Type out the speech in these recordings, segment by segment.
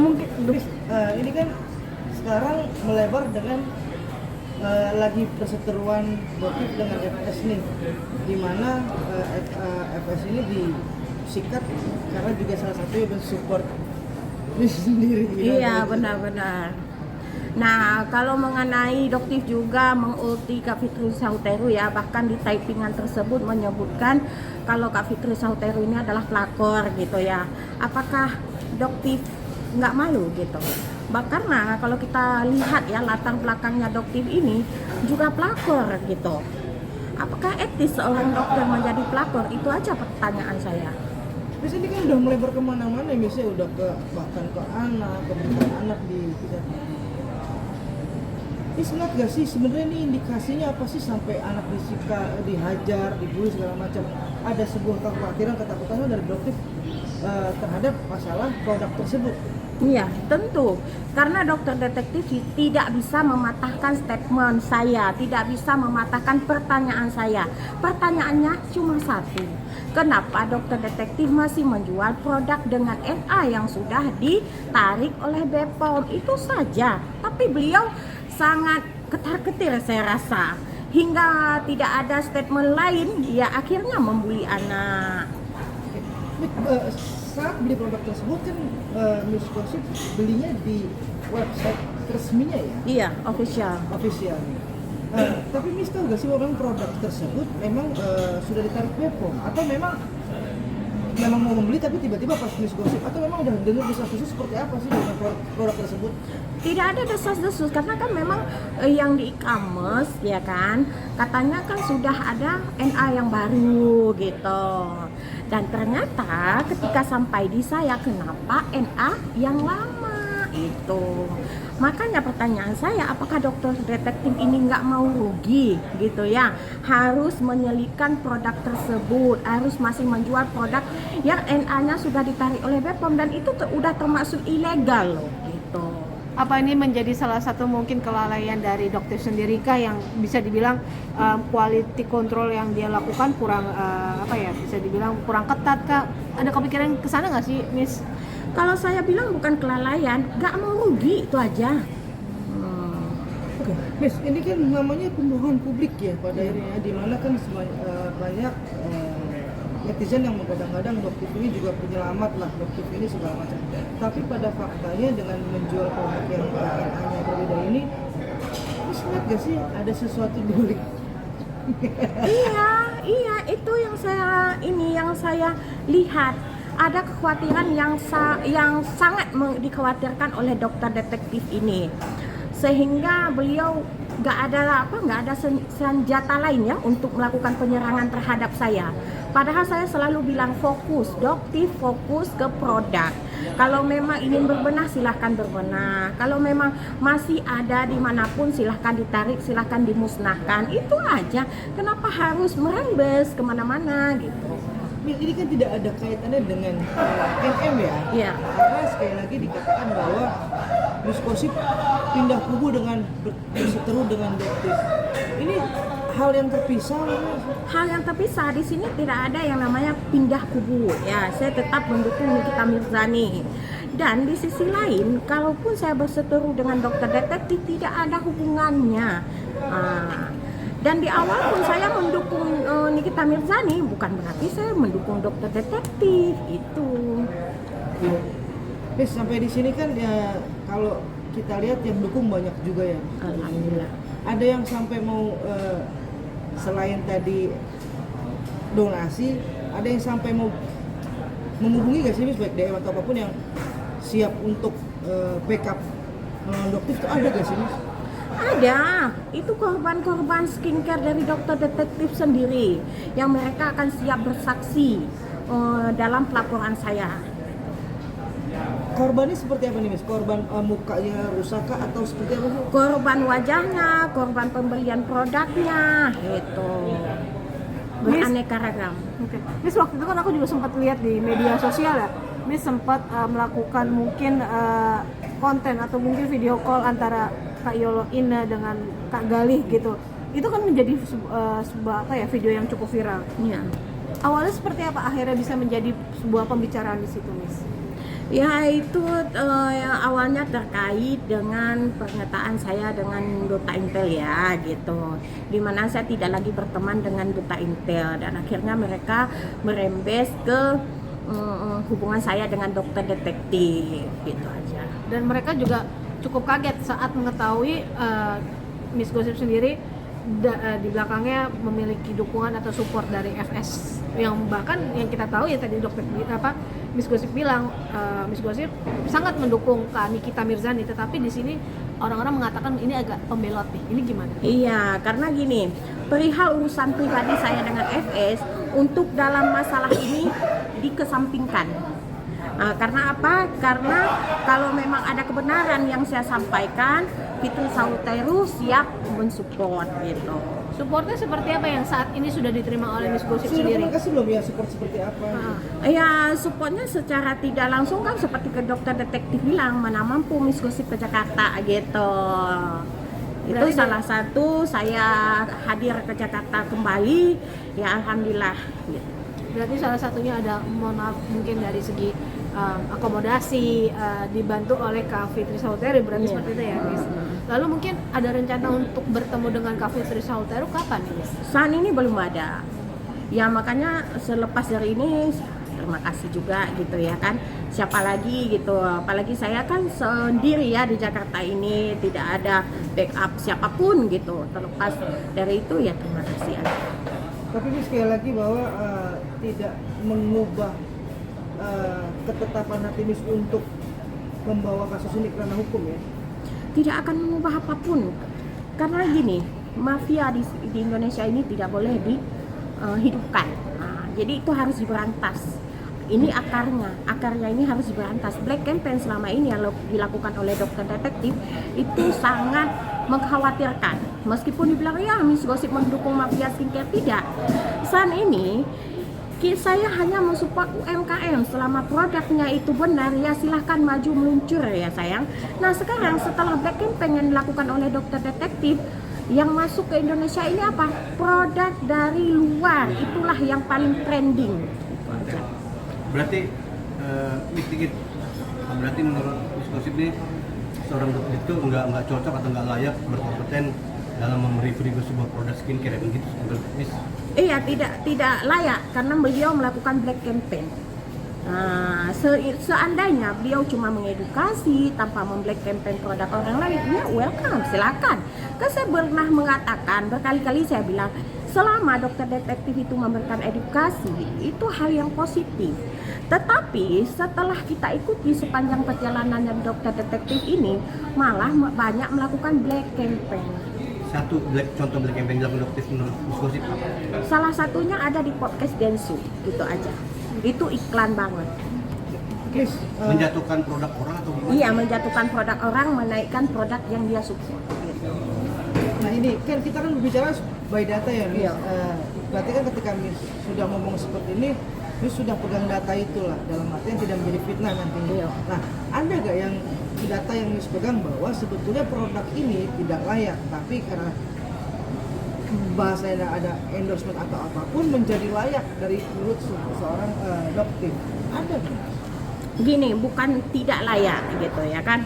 mungkin ini kan sekarang melebar dengan lagi perseteruan Dotif dengan FS nih, di mana FS ini disikat karena juga salah satu yang mensupport diri sendiri. iya benar-benar. Nah, kalau mengenai Doktif juga mengulti Kak Fitri Sauteru ya, bahkan di typingan tersebut menyebutkan kalau Kak Fitri Sauteru ini adalah pelakor gitu ya. Apakah Doktif nggak malu gitu? Karena kalau kita lihat ya latar belakangnya Doktif ini juga pelakor gitu. Apakah etis seorang dokter menjadi pelakor? Itu aja pertanyaan saya. Terus ini kan udah melebar kemana-mana, misalnya udah bahkan ke anak, ke anak di kita. Ini sengat gak sih sebenarnya, ini indikasinya apa sih sampai anak dihajar, dibully segala macam? Ada sebuah kekhawatiran, ketakutan dari Doktif terhadap masalah produk tersebut. Iya, tentu. Karena dokter detektif tidak bisa mematahkan statement saya, tidak bisa mematahkan pertanyaan saya. Pertanyaannya cuma satu. Kenapa dokter detektif masih menjual produk dengan NA yang sudah ditarik oleh BPOM? Itu saja. Tapi beliau sangat ketar-ketir saya rasa. Hingga tidak ada statement lain, ya akhirnya membuli anak. Saat beli produk tersebut kan Miss Gossip belinya di website resminya ya? Iya, official. Tapi Miss tahu gak sih orang produk tersebut memang sudah ditarik BPOM atau memang mau membeli tapi tiba-tiba pas Miss Gossip, atau memang udah dengar desas-desus seperti apa sih dengan produk tersebut? Tidak ada desas-desus karena kan memang yang di e-commerce ya kan katanya kan sudah ada NA yang baru gitu. Dan ternyata ketika sampai di saya, kenapa NA yang lama itu? Makanya pertanyaan saya, apakah dokter detektif ini nggak mau rugi gitu ya? Harus menyelipkan produk tersebut, harus masih menjual produk yang NA-nya sudah ditarik oleh BPOM dan itu udah termasuk ilegal loh gitu. Apa ini menjadi salah satu mungkin kelalaian dari dokter sendiri kah yang bisa dibilang quality control yang dia lakukan kurang bisa dibilang kurang ketat kah? Ada kepikiran ke sana nggak sih, Miss? Kalau saya bilang bukan kelalaian, nggak mau rugi itu aja. Oke, Miss, ini kan namanya pembohongan publik ya pada akhirnya, di mana kan banyak netizen yang kadang-kadang Doktif ini juga penyelamat lah, Doktif ini segala macam. Tapi pada faktanya dengan menjual produk yang hanya berbeda ini, Miss lihat gak sih ada sesuatu di balik? Iya, itu yang saya lihat. Ada kekhawatiran yang sangat dikhawatirkan oleh dokter detektif ini, sehingga beliau nggak ada senjata lain ya untuk melakukan penyerangan terhadap saya. Padahal saya selalu bilang Doktif fokus ke produk. Kalau memang ingin berbenah silahkan berbenah. Kalau memang masih ada dimanapun silahkan ditarik, silahkan dimusnahkan. Itu aja. Kenapa harus merembes kemana-mana gitu? Ini kan tidak ada kaitannya dengan NM ya? Iya. Karena sekali lagi dikatakan bahwa Miss Gossip pindah kubu dengan berseteru dengan Doktif. Ini hal yang terpisah. Hal yang terpisah di sini tidak ada yang namanya pindah kubu ya. Saya tetap mendukung Nikita Mirzani. Dan di sisi lain, kalaupun saya berseteru dengan dokter detektif tidak ada hubungannya. Dan di awal pun saya mendukung Nikita Mirzani, bukan berarti saya mendukung dokter detektif itu. Miss, sampai di sini kan ya kalau kita lihat yang dukung banyak juga ya. Alhamdulillah. Ada yang sampai mau selain tadi donasi, ada yang sampai mau menghubungi gak sih Miss, baik DM atau apapun yang siap untuk backup Doktif itu ada gak sih Miss? Ada, itu korban-korban skincare dari dokter detektif sendiri yang mereka akan siap bersaksi dalam pelaporan saya. Korbannya seperti apa nih Miss? Korban mukanya rusak atau seperti apa sih? Korban wajahnya, korban pembelian produknya, gitu. Beraneka ragam. Oke. Miss, waktu itu kan aku juga sempat lihat di media sosial ya. Miss sempat melakukan mungkin konten atau mungkin video call antara Kak Yolo Ina dengan Kak Galih gitu. Itu kan menjadi sebuah video yang cukup viral. Iya. Awalnya seperti apa akhirnya bisa menjadi sebuah pembicaraan di situ, Miss? Ya itu yang awalnya terkait dengan pernyataan saya dengan Duta Intel ya gitu, dimana saya tidak lagi berteman dengan Duta Intel dan akhirnya mereka merembes ke hubungan saya dengan dokter detektif gitu aja. Dan mereka juga cukup kaget saat mengetahui Miss Gossip sendiri di belakangnya memiliki dukungan atau support dari FS, yang bahkan yang kita tahu ya tadi dokter Miss Gossip bilang Miss Gossip sangat mendukung Kak Nikita Mirzani, tetapi di sini orang-orang mengatakan ini agak pembelot nih. Ini gimana? Iya, karena gini, perihal urusan pribadi saya dengan FS untuk dalam masalah ini dikesampingkan. Karena apa? Karena kalau memang ada kebenaran yang saya sampaikan, Fitri Sauteru siap mensupport gitu. Supportnya seperti apa yang saat ini sudah diterima oleh Miss Gossip Sudah sendiri? komunikasi belum ya support seperti apa? Ya supportnya secara tidak langsung kan seperti ke dokter detektif bilang, mana mampu Miss Gossip ke Jakarta gitu. Itu Berarti salah satu saya hadir ke Jakarta kembali, ya alhamdulillah gitu. Berarti salah satunya ada, mohon maaf mungkin dari segi akomodasi dibantu oleh Kak Fitri Sauteru, berarti Iya. seperti itu ya Miss. Lalu mungkin ada rencana untuk bertemu dengan Kak Fitri Sauteru kapan nih Miss? Saat ini belum ada. Ya makanya selepas dari ini terima kasih juga gitu ya kan. Siapa lagi gitu. Apalagi saya kan sendiri ya di Jakarta ini, tidak ada backup siapapun gitu. Terlepas dari itu ya terima kasih aja. Tapi ini sekali lagi bahwa tidak mengubah ketetapan hati Miss untuk membawa kasus ini ke ranah hukum ya. Tidak akan mengubah apapun. Karena gini, mafia di Indonesia ini tidak boleh dihidupkan. Jadi itu harus diberantas. Ini akarnya ini harus diberantas. Black campaign selama ini yang dilakukan oleh dokter detektif itu sangat mengkhawatirkan. Meskipun dibilang ya Miss Gossip mendukung mafia skincare, tidak. Saat ini saya hanya mensupport UMKM selama produknya itu benar, ya silahkan maju meluncur ya sayang. Nah sekarang setelah black campaign yang dilakukan oleh dokter detektif, yang masuk ke Indonesia ini apa? Produk dari luar, itulah yang paling trending. Berarti dikit berarti menurut Miss Gossip ini seorang dokter itu nggak cocok atau nggak layak berkompeten dalam mereview sebuah produk skincare begitu menurut Miss? Iya, tidak layak karena beliau melakukan black campaign. Nah, seandainya beliau cuma mengedukasi tanpa memblack campaign produk orang lain, ya welcome, silakan. Kan saya pernah mengatakan berkali-kali, saya bilang selama dokter detektif itu memberikan edukasi itu hal yang positif. Tetapi setelah kita ikuti sepanjang perjalanan yang dokter detektif ini, malah banyak melakukan black campaign. Satu contoh black campaign dilakukan dokter menurut Miss Gossip apa? Salah satunya ada di podcast Densu, gitu aja. Itu iklan banget. Miss, Menjatuhkan produk orang atau gimana? Iya, menjatuhkan produk orang, menaikkan produk yang dia support. Gitu. nah ini kan kita kan berbicara by data ya Miss. Iya. Berarti kan ketika Miss sudah ngomong seperti ini, Miss sudah pegang data itulah, dalam artian tidak menjadi fitnah nantinya. Iya. Nah, ada gak yang data yang Miss pegang bahwa sebetulnya produk ini tidak layak, tapi karena bahasanya ada endorsement atau apapun menjadi layak dari menurut seorang dokter? Ada nggak? Gini, bukan tidak layak gitu ya kan.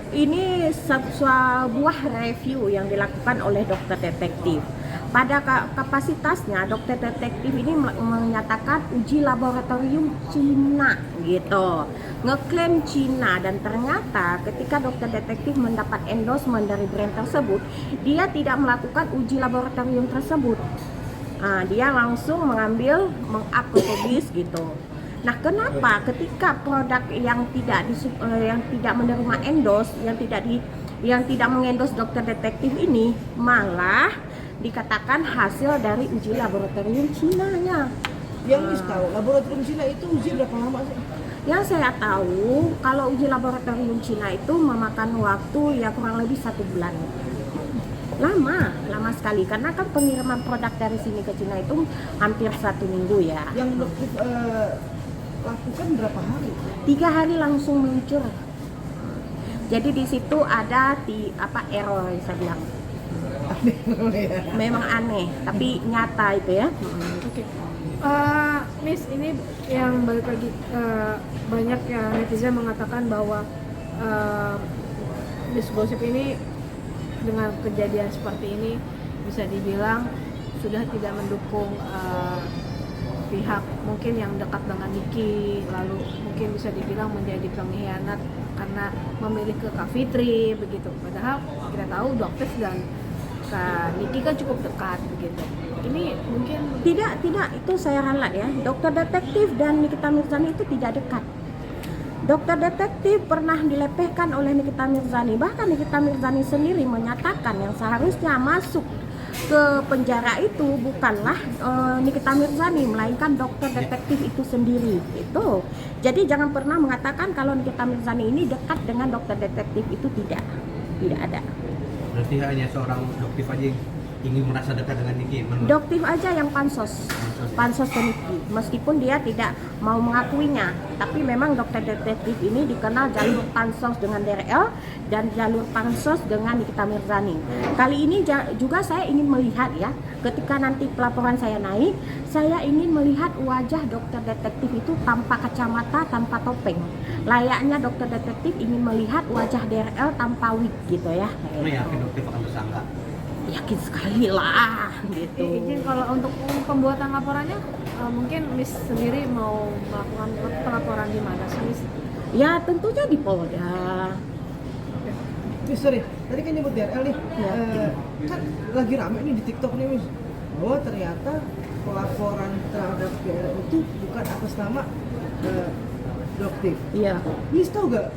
Ini sebuah review yang dilakukan oleh dokter detektif. Pada kapasitasnya, dokter detektif ini menyatakan uji laboratorium Cina gitu, ngeklaim Cina, dan ternyata ketika dokter detektif mendapat endorsement dari brand tersebut, dia tidak melakukan uji laboratorium tersebut. Dia langsung mengambil mengaprobis gitu. Nah, kenapa ketika produk yang tidak menerima endorse, yang tidak mengendorse dokter detektif ini malah dikatakan hasil dari uji laboratorium Cina-nya. Yang Miss tahu, laboratorium Cina itu uji berapa lama sih? Yang saya tahu, kalau uji laboratorium Cina itu memakan waktu ya kurang lebih 1 bulan. Lama sekali, karena kan pengiriman produk dari sini ke Cina itu hampir 1 minggu ya. Yang dokter lakukan berapa hari? 3 hari langsung meluncur. Jadi di situ ada error yang saya bilang. Aneh ya. Memang aneh, tapi nyata itu ya. Oke. Miss, ini yang balik lagi banyak ya netizen mengatakan bahwa Miss Gosip ini dengan kejadian seperti ini bisa dibilang sudah tidak mendukung pihak mungkin yang dekat dengan Niki, lalu mungkin bisa dibilang menjadi pengkhianat karena memilih ke Kak Fitri begitu. Padahal kita tahu Dokter dan Kak Niki kan cukup dekat begitu. Ini mungkin Tidak, itu saya ralat ya. Dokter detektif dan Nikita Mirzani itu tidak dekat. Dokter detektif pernah dilepehkan oleh Nikita Mirzani. Bahkan Nikita Mirzani sendiri menyatakan yang seharusnya masuk ke penjara itu bukanlah Nikita Mirzani, melainkan dokter detektif itu sendiri. Itu. Jadi jangan pernah mengatakan kalau Nikita Mirzani ini dekat dengan dokter detektif, itu tidak ada. Berarti hanya seorang dokter aja yang ingin merasa dekat dengan Niki. Doktif aja yang pansos ke Niki, meskipun dia tidak mau mengakuinya. Tapi memang dokter detektif ini dikenal jalur pansos dengan DRL dan jalur pansos dengan Nikita Mirzani. Kali ini juga saya ingin melihat ya, ketika nanti pelaporan saya naik, saya ingin melihat wajah dokter detektif itu tanpa kacamata, tanpa topeng. Layaknya dokter detektif ingin melihat wajah DRL tanpa wig gitu ya. Mana yakin dokter akan tersangka? Yakin sekali lah gitu. izin kalau untuk pembuatan laporannya mungkin Miss sendiri mau melakukan pelaporan di mana sih Miss? Ya tentunya di Polda. Miss, sorry, tadi kan nyebut DRL nih. Kan lagi rame nih di TikTok nih, Miss, bahwa ternyata pelaporan terhadap DRL itu bukan atas nama Doktif. Iya. Miss tahu gak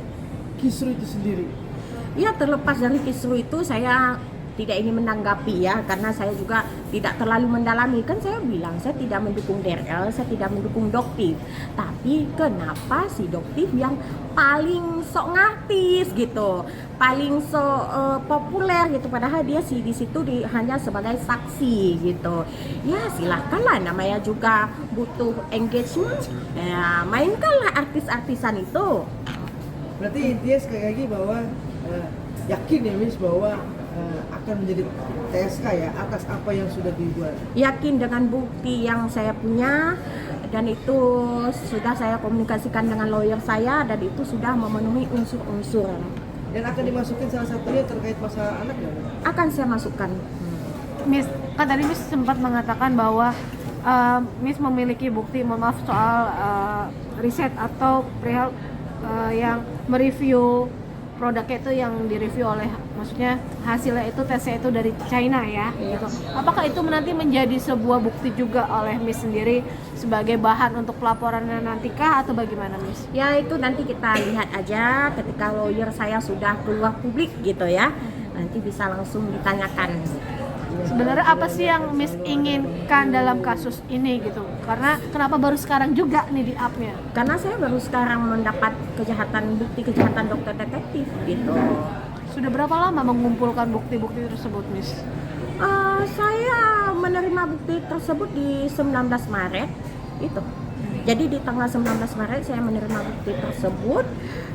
kisru itu sendiri? Ya terlepas dari kisru itu saya tidak ingin menanggapi ya, karena saya juga tidak terlalu mendalami. Kan saya bilang saya tidak mendukung DRL, saya tidak mendukung Doktif. Tapi kenapa si Doktif yang paling sok ngartis gitu, paling sok populer gitu, padahal dia sih di situ hanya sebagai saksi gitu. Ya silahkanlah, namanya juga butuh engagement. Ya mainkanlah artis-artisan itu. Berarti intinya sekali lagi bahwa yakin ya, Miss, bahwa akan menjadi TSK ya atas apa yang sudah dibuat. Yakin dengan bukti yang saya punya, dan itu sudah saya komunikasikan dengan lawyer saya, dan itu sudah memenuhi unsur-unsur. Dan akan dimasukin salah satunya terkait masalah anak nggak? Akan saya masukkan. Miss, kan tadi Miss sempat mengatakan bahwa Miss memiliki bukti, maaf soal riset atau perihal yang mereview produknya itu yang direview oleh, maksudnya hasilnya itu tesnya itu dari China ya, gitu. Apakah itu nanti menjadi sebuah bukti juga oleh Miss sendiri sebagai bahan untuk pelaporannya nantikah atau bagaimana Miss? Ya itu nanti kita lihat aja ketika lawyer saya sudah keluar publik gitu ya. Nanti bisa langsung ditanyakan. Sebenarnya apa sih yang Miss inginkan dalam kasus ini gitu? Karena kenapa baru sekarang juga nih di up-nya? Karena saya baru sekarang mendapat bukti kejahatan dokter detektif gitu. Sudah berapa lama mengumpulkan bukti-bukti tersebut, Miss? Saya menerima bukti tersebut di 19 Maret itu. Jadi di tanggal 19 Maret saya menerima bukti tersebut,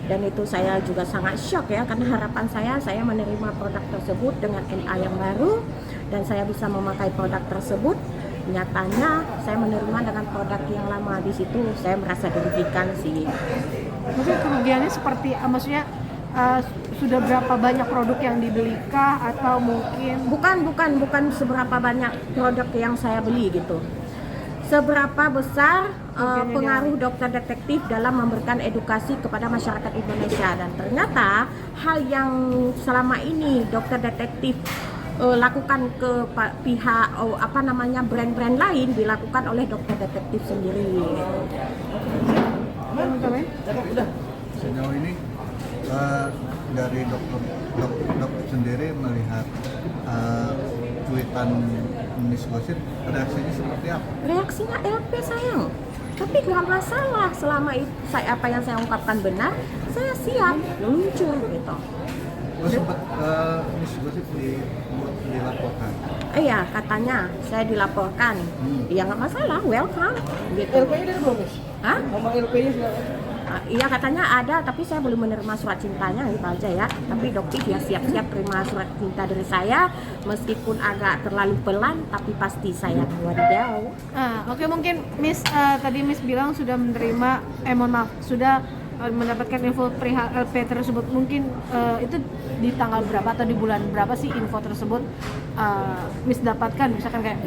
dan itu saya juga sangat shock ya, karena harapan saya menerima produk tersebut dengan NA yang baru dan saya bisa memakai produk tersebut. Nyatanya saya menerima dengan produk yang lama. Di situ saya merasa dirugikan sih. Maksudnya kerugiannya seperti, maksudnya sudah berapa banyak produk yang dibelikah atau mungkin Bukan seberapa banyak produk yang saya beli gitu. Seberapa besar pengaruh dokter detektif dalam memberikan edukasi kepada masyarakat Indonesia, dan ternyata hal yang selama ini dokter detektif lakukan ke pihak brand-brand lain dilakukan oleh dokter detektif sendiri. Udah. Sejauh ini dari dokter sendiri melihat cuitan Miss Gosip, reaksinya seperti apa? Reaksinya LP sayang, tapi nggak masalah selama itu apa yang saya ungkapkan benar, saya siap luncur gitu. Oh, sempat Miss Gosip dilaporkan? Iya, katanya saya dilaporkan. Ya nggak masalah, welcome gitu. LP-nya dari belum, Miss? Hah? Nama LP-nya sudah? Iya katanya ada, tapi saya belum menerima surat cintanya itu aja ya. Tapi dokter ya siap-siap terima surat cinta dari saya, meskipun agak terlalu pelan, tapi pasti saya wadidaw. Oke, mungkin Miss tadi Miss bilang sudah menerima, mohon maaf, sudah mendapatkan info perihal LP tersebut. Mungkin itu di tanggal berapa atau di bulan berapa sih info tersebut Miss dapatkan? Misalkan kayak,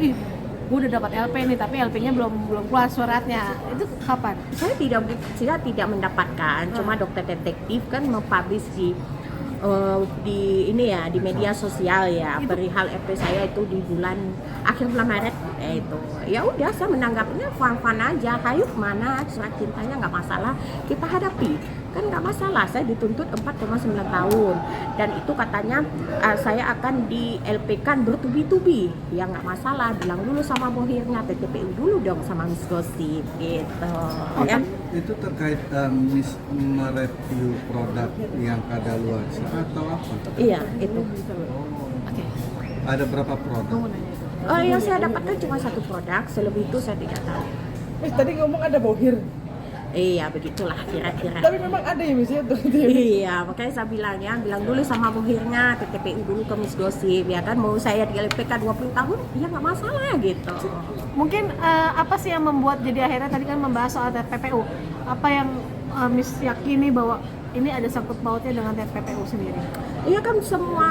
gue udah dapat LP nih, tapi LP-nya belum keluar suratnya. Itu kapan? Saya tidak mendapatkan, cuma dokter detektif kan mempublish di media sosial ya, perihal LP saya itu di akhir bulan Maret itu. Ya udah, saya menanggapinya fun aja. Hayu mana surat cintanya, nggak masalah, kita hadapi. Kan nggak masalah, saya dituntut 4,9 tahun dan itu katanya saya akan di LP kan bertubi-tubi. Ya nggak masalah, bilang dulu sama bohirnya, PTPU dulu dong sama Miss Gosip gitu. Ya. Itu terkait Miss mereview produk yang kadaluarsa atau apa? Iya, itu. Oke. Ada berapa produk? Yang saya dapatkan cuma satu produk, selebih itu saya tidak tahu. Miss tadi ngomong ada bohir. Iya, begitulah kira-kira. Tapi memang ada ya Miss ya tuh. Iya, makanya saya bilang dulu sama bohirnya, TTPU dulu ke Miss Gosip, ya kan, mau saya di LPK 20 tahun, ya nggak masalah gitu. Mungkin apa sih yang membuat jadi akhirnya tadi kan membahas soal TPPU, apa yang Miss yakini bahwa ini ada sangkut pautnya dengan TPPU sendiri? Iya kan, semua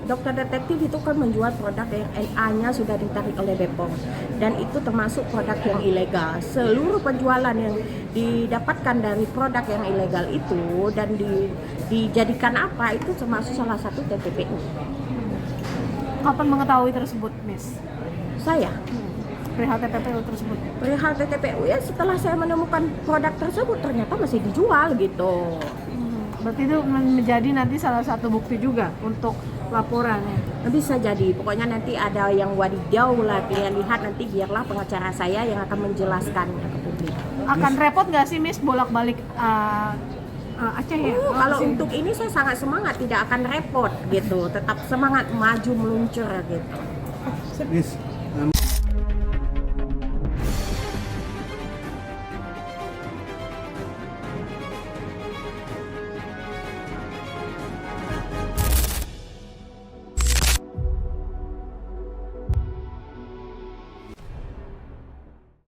dokter detektif itu kan menjual produk yang NA-nya sudah ditarik oleh BPOM dan itu termasuk produk yang ilegal. Seluruh penjualan yang didapatkan dari produk yang ilegal itu dan dijadikan apa itu termasuk salah satu TPPU. Kapan mengetahui tersebut, Miss? Saya Perihal TPPU tersebut? perihal TPPU ya setelah saya menemukan produk tersebut ternyata masih dijual gitu. Berarti itu menjadi nanti salah satu bukti juga untuk laporannya. Bisa jadi, pokoknya nanti ada yang wadidaw lah, lihat nanti biarlah pengacara saya yang akan menjelaskan ke publik. Akan repot nggak sih Miss bolak-balik Aceh ya? Kalau untuk ini saya sangat semangat, tidak akan repot gitu, tetap semangat maju meluncur gitu. Miss,